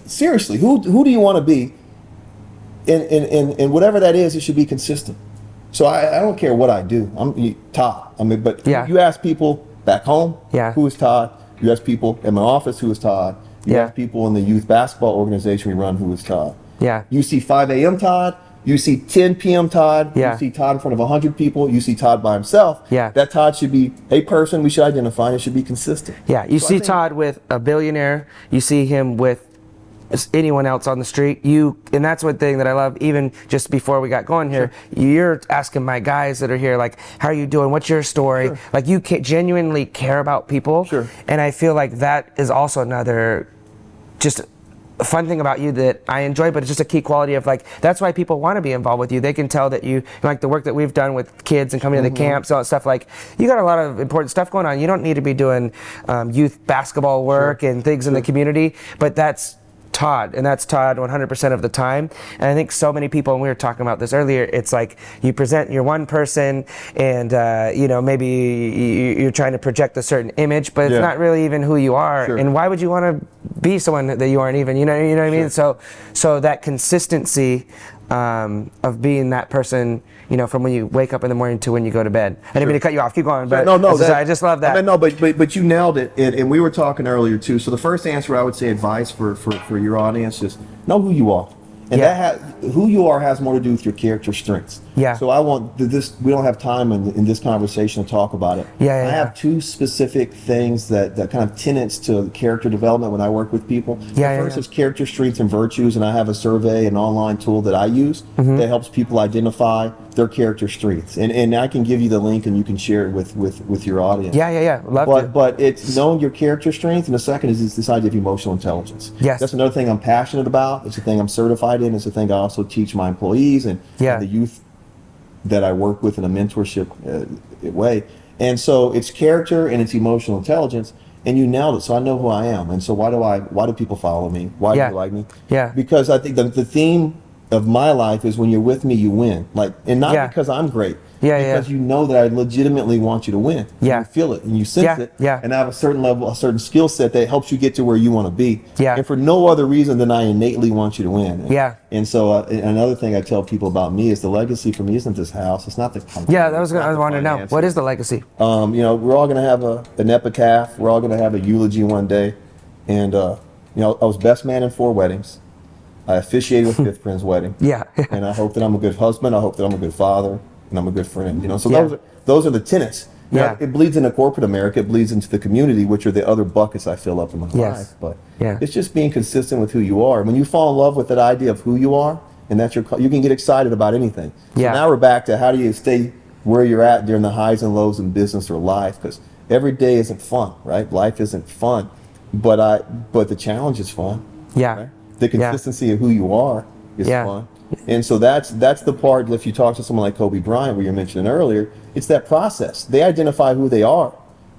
Seriously, who do you want to be? And whatever that is, it should be consistent. So I don't care what I do. I'm Todd. I mean, but you ask people back home, who is Todd? You ask people in my office, who is Todd? You ask people in the youth basketball organization we run, who is Todd? Yeah. You see 5 a.m. Todd. You see 10 p.m. Todd. You see Todd in front of 100 people. You see Todd by himself. Yeah. That Todd should be a person we should identify, and it should be consistent. Yeah. You see Todd with a billionaire. You see him with anyone else on the street. And that's one thing that I love. Even just before we got going here, you're asking my guys that are here, like, how are you doing? What's your story? Like, you genuinely care about people. And I feel like that is also another just a fun thing about you that I enjoy, but it's just a key quality of like, that's why people want to be involved with you. They can tell that you like the work that we've done with kids and coming to the camps, all that stuff. Like, you got a lot of important stuff going on. You don't need to be doing youth basketball work and things in the community, but that's Todd, and that's Todd 100% of the time. And I think so many people, and we were talking about this earlier, it's like you present your one person and maybe you're trying to project a certain image, but it's not really even who you are. And why would you want to be someone that you aren't even, you know what I mean? So that consistency of being that person, from when you wake up in the morning to when you go to bed. I didn't mean to cut you off. Keep going. But I just love that. But you nailed it. And we were talking earlier too. So the first answer I would say, advice for your audience, is know who you are. And who you are has more to do with your character strengths. Yeah. So I want this. We don't have time in this conversation to talk about it. I have two specific things that kind of tenets to character development when I work with people. The first is character strengths and virtues, and I have a survey, an online tool that I use that helps people identify their character strengths. And I can give you the link and you can share it with your audience. But it's knowing your character strength, and the second is this idea of emotional intelligence. Yes. That's another thing I'm passionate about. It's a thing I'm certified in. It's a thing I also teach my employees and the youth that I work with in a mentorship way. And so it's character and it's emotional intelligence, and you nailed it. So I know who I am. And so why do people follow me? Why do you like me? Yeah. Because I think the theme of my life is when you're with me, you win. And not because I'm great. Because you know that I legitimately want you to win. You feel it and you sense it. And I have a certain level, a certain skill set that helps you get to where you want to be. And for no other reason than I innately want you to win. And so another thing I tell people about me is the legacy for me isn't this house. It's not the company. I was wanting to know, what is the legacy? We're all going to have an epitaph. We're all going to have a eulogy one day. And I was best man in 4 weddings. I officiated with 5th friend's wedding. And I hope that I'm a good husband. I hope that I'm a good father. And I'm a good friend, So those are the tenets. Now, it bleeds into corporate America. It bleeds into the community, which are the other buckets I fill up in my life. But it's just being consistent with who you are. When you fall in love with that idea of who you are, and that's you can get excited about anything. So now we're back to how do you stay where you're at during the highs and lows in business or life? Because every day isn't fun, right? Life isn't fun, but the challenge is fun. Right? The consistency of who you are is fun. And so that's the part, if you talk to someone like Kobe Bryant, where you mentioned earlier, it's that process. They identify who they are,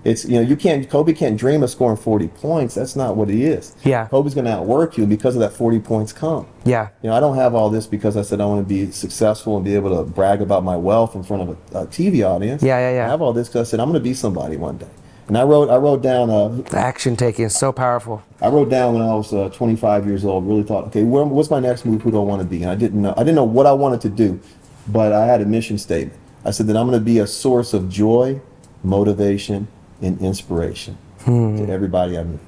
It's, Kobe can't dream of scoring 40 points. That's not what he is. Yeah. Kobe's going to outwork you, and because of that 40 points come. Yeah. I don't have all this because I said I want to be successful and be able to brag about my wealth in front of a TV audience. Yeah. I have all this because I said I'm going to be somebody one day. And I wrote down. The action taking is so powerful. I wrote down when I was 25 years old. Really thought, okay, what's my next move? Who do I want to be? And I didn't know what I wanted to do, but I had a mission statement. I said that I'm going to be a source of joy, motivation, and inspiration to everybody I meet.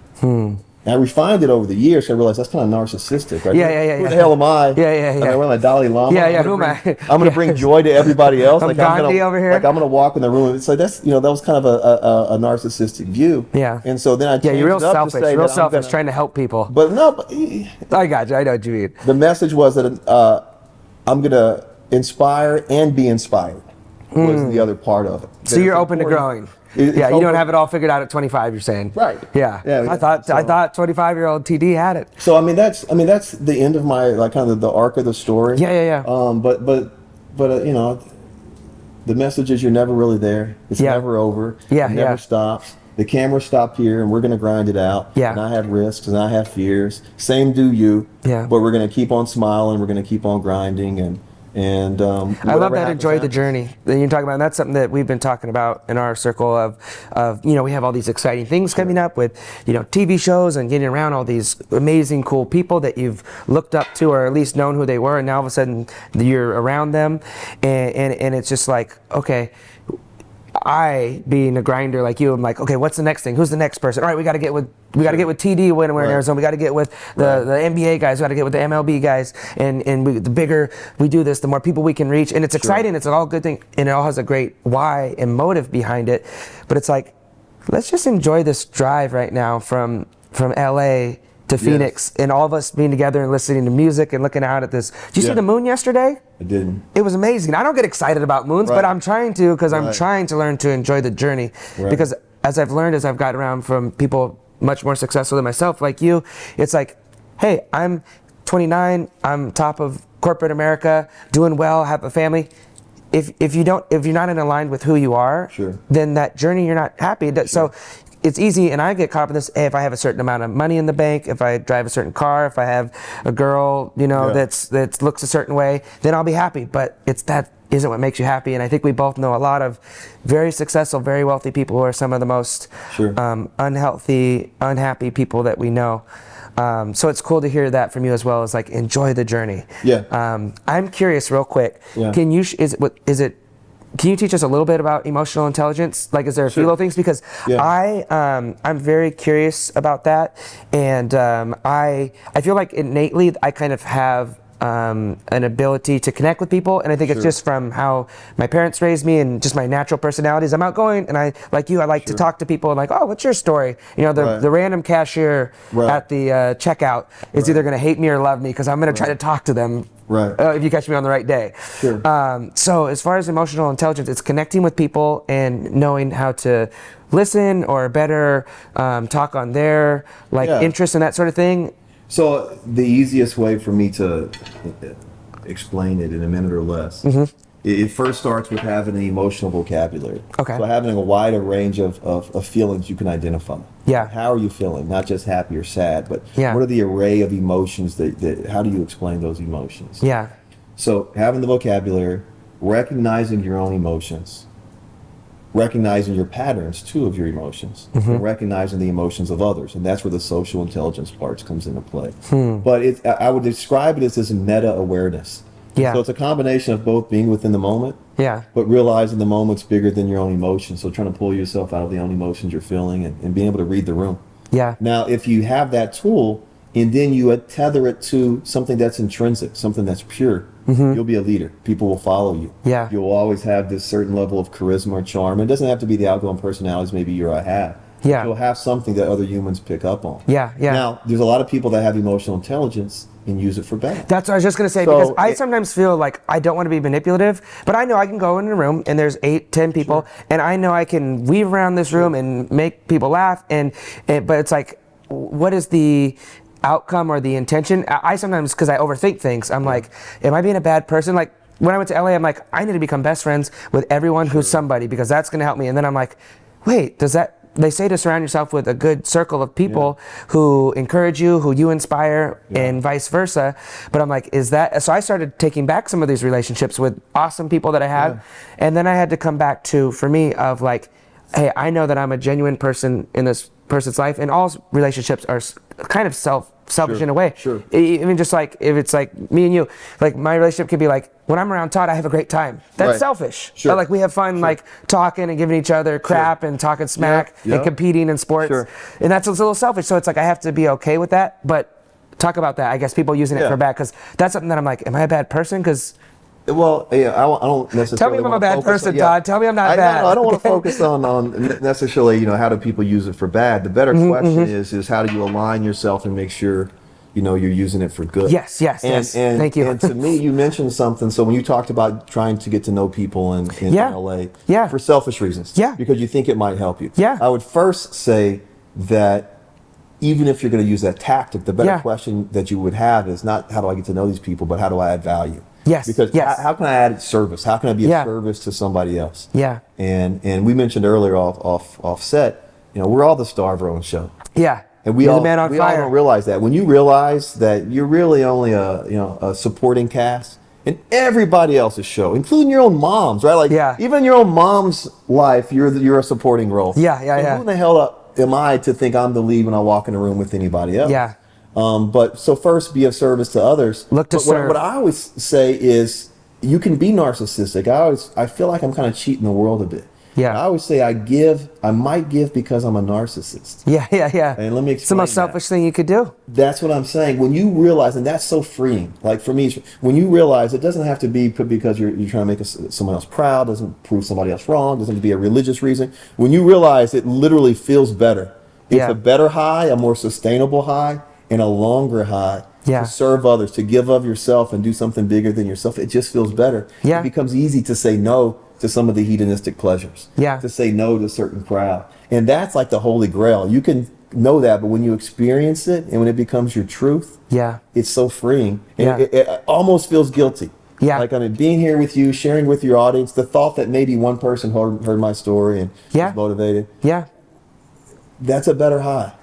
And I refined it over the years. So I realized that's kind of narcissistic, right? Yeah. Who the hell am I? Yeah. I mean, am I Dalai Lama? Who am I? I'm going to bring joy to everybody else. I'm Gandhi over here. Like I'm going to walk in the room. It's like that was kind of a narcissistic view. Yeah. And so then I changed you're real it up selfish. to say Real selfish, trying to help people. But I got you. I know what you mean. The message was that I'm going to inspire and be inspired. Was the other part of it. So you're open to growing. You don't have it all figured out at 25. You're saying, right? Yeah. I thought 25-year-old TD had it. So that's the end of my kind of the arc of the story. Yeah. But the message is you're never really there. It's never over. Yeah. It never stops. The camera stopped here, and we're gonna grind it out. Yeah. And I have risks, and I have fears. Same do you. Yeah. But we're gonna keep on smiling. We're gonna keep on grinding, and I love that. Enjoy the journey that you're talking about. And that's something that we've been talking about in our circle of we have all these exciting things coming up with TV shows and getting around all these amazing, cool people that you've looked up to or at least known who they were, and now all of a sudden you're around them, and it's just like, okay, I, being a grinder like you, I'm like, okay, what's the next thing? Who's the next person? All right, we got to get with TD when we're in Arizona. We got to get with the NBA guys. We got to get with the MLB guys. And the bigger we do this, the more people we can reach. And it's exciting. It's all good thing, and it all has a great why and motive behind it. But it's like, let's just enjoy this drive right now from LA to Phoenix, and all of us being together and listening to music and looking out at this. Did you see the moon yesterday? I didn't. It was amazing. I don't get excited about moons, but I'm trying to, because I'm trying to learn to enjoy the journey. Because as I've learned, as I've gotten around from people much more successful than myself, like you, it's like, hey, I'm 29, I'm top of corporate America, doing well, have a family. If you're not in aligned with who you are, then that journey, you're not happy. So it's easy, and I get caught up in this. Hey, if I have a certain amount of money in the bank, if I drive a certain car, if I have a girl, that looks a certain way, then I'll be happy. But that isn't what makes you happy. And I think we both know a lot of very successful, very wealthy people who are some of the most unhealthy, unhappy people that we know. So it's cool to hear that from you as well, as like, enjoy the journey. I'm curious, real quick. Can you can you teach us a little bit about emotional intelligence? Like, is there a few little things? Because I'm very curious about that, and I feel like innately I kind of have an ability to connect with people, and I think it's just from how my parents raised me and just my natural personalities. I'm outgoing, and I like to talk to people and like, oh, what's your story? The random cashier at the checkout is either going to hate me or love me, because I'm going to try to talk to them. If you catch me on the right day. So as far as emotional intelligence, it's connecting with people and knowing how to listen or better talk on their interests and that sort of thing. So the easiest way for me to explain it in a minute or less, it first starts with having an emotional vocabulary. So having a wider range of feelings you can identify. How are you feeling? Not just happy or sad, but what are the array of emotions that how do you explain those emotions? So having the vocabulary, recognizing your own emotions, recognizing your patterns too of your emotions, and recognizing the emotions of others, and that's where the social intelligence parts comes into play. But I would describe it as this meta awareness. So it's a combination of both being within the moment, but realizing the moment's bigger than your own emotions. So trying to pull yourself out of the own emotions you're feeling, and being able to read the room. Now, if you have that tool, and then you tether it to something that's intrinsic, something that's pure, you'll be a leader. People will follow you. You'll always have this certain level of charisma or charm. It doesn't have to be the outgoing personalities maybe you or I have. You'll have something that other humans pick up on. Now, there's a lot of people that have emotional intelligence and use it for bad. That's what I was just going to say, because I sometimes feel like I don't want to be manipulative, but I know I can go in a room and there's 8-10 people, and I know I can weave around this room and make people laugh, but it's like, what is the outcome or the intention? I sometimes, because I overthink things, I'm like, am I being a bad person? Like, when I went to LA, I'm like, I need to become best friends with everyone who's somebody, because that's going to help me. And then I'm like, wait, does that they say to surround yourself with a good circle of people who encourage you, who you inspire, and vice versa. But I'm like, is that, so I started taking back some of these relationships with awesome people that I had. And then I had to come back to, for me, of like, hey, I know that I'm a genuine person in this person's life, and all relationships are kind of selfish in a way. Even just like, if it's like me and you, like my relationship could be like, when I'm around Todd, I have a great time. That's selfish. But like we have fun, like talking and giving each other crap and talking smack and competing in sports. And that's a little selfish. So it's like, I have to be okay with that. But talk about that. I guess people using it for bad, because that's something that I'm like, am I a bad person? Because well, I don't necessarily. Tell me if I'm a bad person, Todd. Tell me I'm not bad. I don't want to focus on necessarily, how do people use it for bad. The better question is how do you align yourself and make sure, you're using it for good. Yes. Thank you. And to me, you mentioned something. So when you talked about trying to get to know people in LA for selfish reasons, because you think it might help you. I would first say that even if you're going to use that tactic, the better question that you would have is not how do I get to know these people, but how do I add value? Because how can I add service? How can I be a service to somebody else? And we mentioned earlier off set, we're all the star of our own show. And we all don't realize that. When you realize that you're really only a supporting cast in everybody else's show, including your own mom's, right? Like even your own mom's life, you're a supporting role. So who the hell am I to think I'm the lead when I walk in a room with anybody else? But so first, be of service to others. Look to serve. What I always say is, you can be narcissistic. I feel like I'm kind of cheating the world a bit. I always say I might give because I'm a narcissist. And let me explain. It's the most selfish thing you could do. That's what I'm saying. When you realize, and that's so freeing. Like for me, when you realize it doesn't have to be because you're trying to make someone else proud, doesn't prove somebody else wrong, doesn't have to be a religious reason. When you realize it literally feels better. It's a better high, a more sustainable high, and a longer high to serve others, to give of yourself and do something bigger than yourself. It just feels better. It becomes easy to say no to some of the hedonistic pleasures, to say no to a certain crowd. And that's like the holy grail. You can know that, but when you experience it and when it becomes your truth, it's so freeing. And it almost feels guilty. Like, being here with you, sharing with your audience, the thought that maybe one person heard my story and was motivated. That's a better high.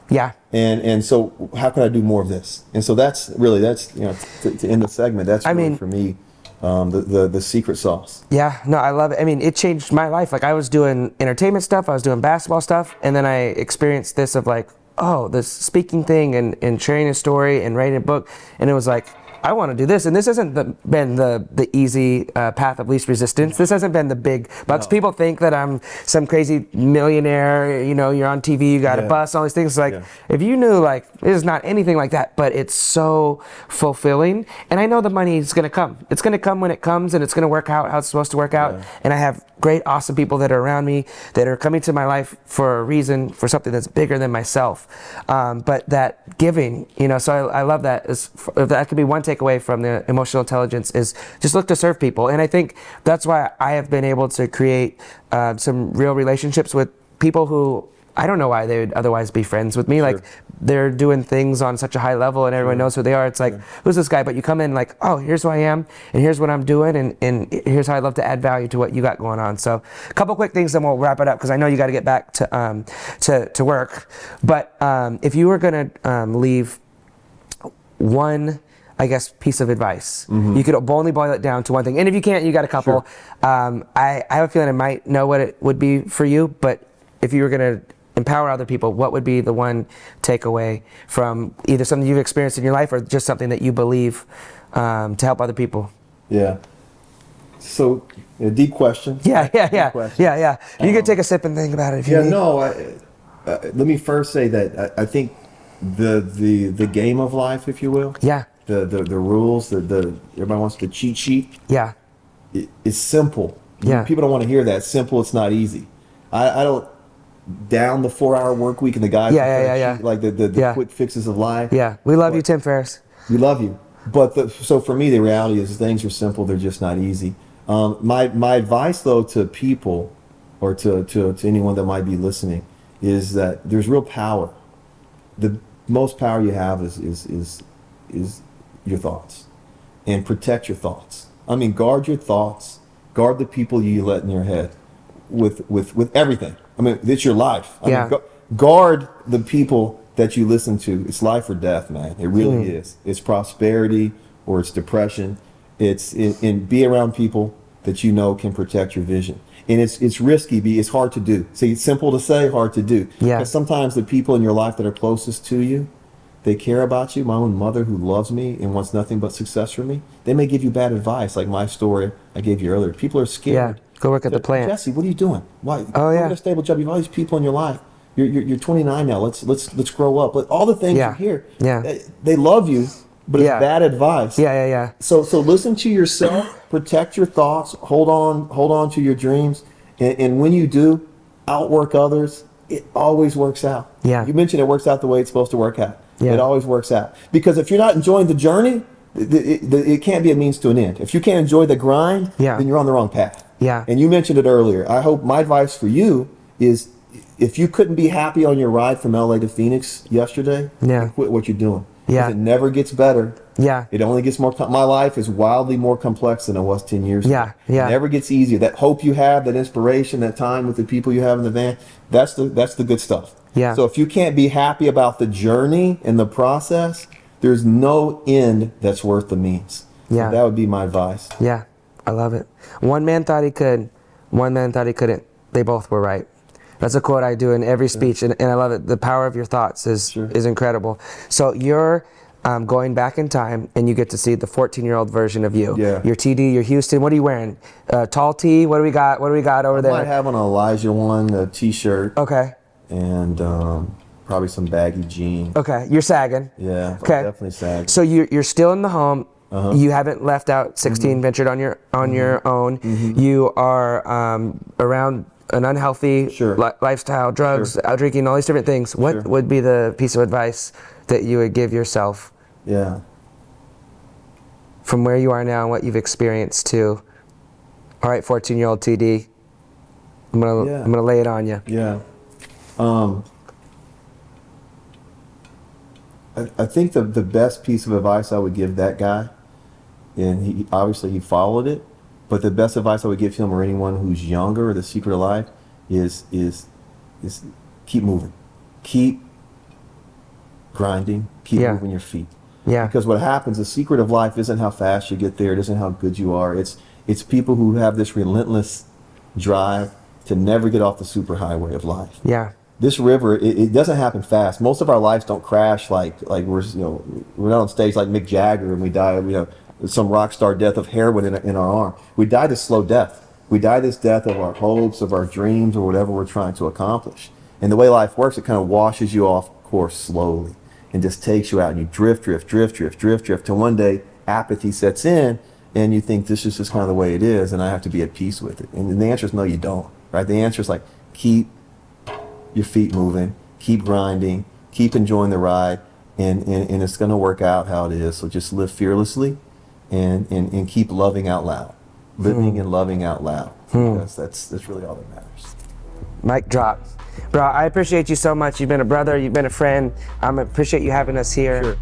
And so how can I do more of this? And so that's to end the segment, that's really for me the secret sauce. No, I love it. I mean, it changed my life. Like I was doing entertainment stuff, I was doing basketball stuff, and then I experienced this of like, oh, this speaking thing and sharing a story and writing a book, and it was like, I want to do this. And this hasn't been the easy path of least resistance. This hasn't been the big bucks. No. People think that I'm some crazy millionaire, you're on TV, you got a bus, all these things. Like, if you knew, like, it is not anything like that, but it's so fulfilling. And I know the money is going to come. It's going to come when it comes, and it's going to work out how it's supposed to work out. And I have great, awesome people that are around me that are coming to my life for a reason, for something that's bigger than myself. But that giving, so I love that. That could be one takeaway from the emotional intelligence, is just look to serve people. And I think that's why I have been able to create some real relationships with people who I don't know why they would otherwise be friends with me. Sure. Like, they're doing things on such a high level and everyone knows who they are. It's like, who's this guy? But you come in like, oh, here's who I am, and here's what I'm doing, and here's how I'd love to add value to what you got going on. So a couple quick things, then we'll wrap it up, because I know you got to get back to work. But if you were going to leave one, I guess, piece of advice, you could only boil it down to one thing. And if you can't, you got a couple. Sure. I have a feeling I might know what it would be for you, but if you were going to empower other people, what would be the one takeaway from either something you've experienced in your life or just something that you believe to help other people? So, a deep question. Deep question. You could take a sip and think about it if you need. Let me first say that I think the game of life, if you will, the rules, everybody wants the cheat sheet. It's simple. People don't want to hear that. Simple, it's not easy. I don't down the 4-hour work week and the guys like the quick fixes of life. We love you, Tim Ferriss. We love you. But so for me, the reality is things are simple, they're just not easy. My advice though to people, or to anyone that might be listening, is that there's real power. The most power you have is your thoughts, and protect your thoughts. I mean, guard your thoughts, guard the people you let in your head. with everything. I mean, it's your life. I Yeah. mean, guard the people that you listen to. It's life or death, man. It really is. It's prosperity or it's depression. It's in be around people that you know can protect your vision. And it's risky. It's hard to do. See, it's simple to say, hard to do. Yeah. Because sometimes the people in your life that are closest to you, they care about you. My own mother, who loves me and wants nothing but success for me, they may give you bad advice, like my story I gave you earlier. People are scared. Yeah. Go work at the plant. Jesse, what are you doing? Why? Oh, yeah. Get a stable job. You have all these people in your life. You're 29 now. Let's grow up. All the things you hear. Yeah. They love you, but it's bad advice. Yeah. So listen to yourself. Protect your thoughts. Hold on to your dreams. And when you do, outwork others. It always works out. Yeah. You mentioned it works out the way it's supposed to work out. Yeah. It always works out. Because if you're not enjoying the journey, it can't be a means to an end. If you can't enjoy the grind, then you're on the wrong path. Yeah. And you mentioned it earlier. I hope my advice for you is, if you couldn't be happy on your ride from LA to Phoenix yesterday, quit what you're doing. Yeah. It never gets better. Yeah. It only gets more. My life is wildly more complex than it was 10 years ago. Yeah. It never gets easier. That hope you have, that inspiration, that time with the people you have in the van, that's the good stuff. Yeah. So if you can't be happy about the journey and the process, there's no end that's worth the means. Yeah. So that would be my advice. Yeah. I love it. One man thought he could. One man thought he couldn't. They both were right. That's a quote I do in every speech, and I love it. The power of your thoughts is incredible. So you're going back in time, and you get to see the 14-year-old version of you. Yeah. Your TD, your Houston. What are you wearing? Tall tee. What do we got? What do we got over there? I might have an Elijah one, a T-shirt. Okay. And probably some baggy jeans. Okay. You're sagging. Yeah. Okay. I'm definitely sagging. So you're still in the home. You haven't left out 16, ventured on your own. You are around an unhealthy lifestyle, drugs, drinking, all these different things. What would be the piece of advice that you would give yourself? Yeah. From where you are now and what you've experienced to, all right, 14-year-old TD, I'm gonna lay it on you. Yeah. I think the best piece of advice I would give that guy, and he obviously followed it, but the best advice I would give him or anyone who's younger, the secret of life, is keep moving, keep grinding, keep moving your feet. Yeah. Because what happens, the secret of life isn't how fast you get there, it isn't how good you are. It's people who have this relentless drive to never get off the superhighway of life. Yeah. This river, it doesn't happen fast. Most of our lives don't crash like we're not on stage like Mick Jagger and we die, some rock star death of heroin in our arm. We die this slow death. We die this death of our hopes, of our dreams, or whatever we're trying to accomplish. And the way life works, it kind of washes you off course slowly and just takes you out, and you drift till one day apathy sets in and you think this is just kind of the way it is and I have to be at peace with it. And the answer is no, you don't, right? The answer is like, keep your feet moving, keep grinding, keep enjoying the ride, and it's going to work out how it is. So just live fearlessly and keep loving out loud, living and loving out loud. Because that's really all that matters. Mic drop. Bro, I appreciate you so much. You've been a brother, you've been a friend. I appreciate you having us here. Sure.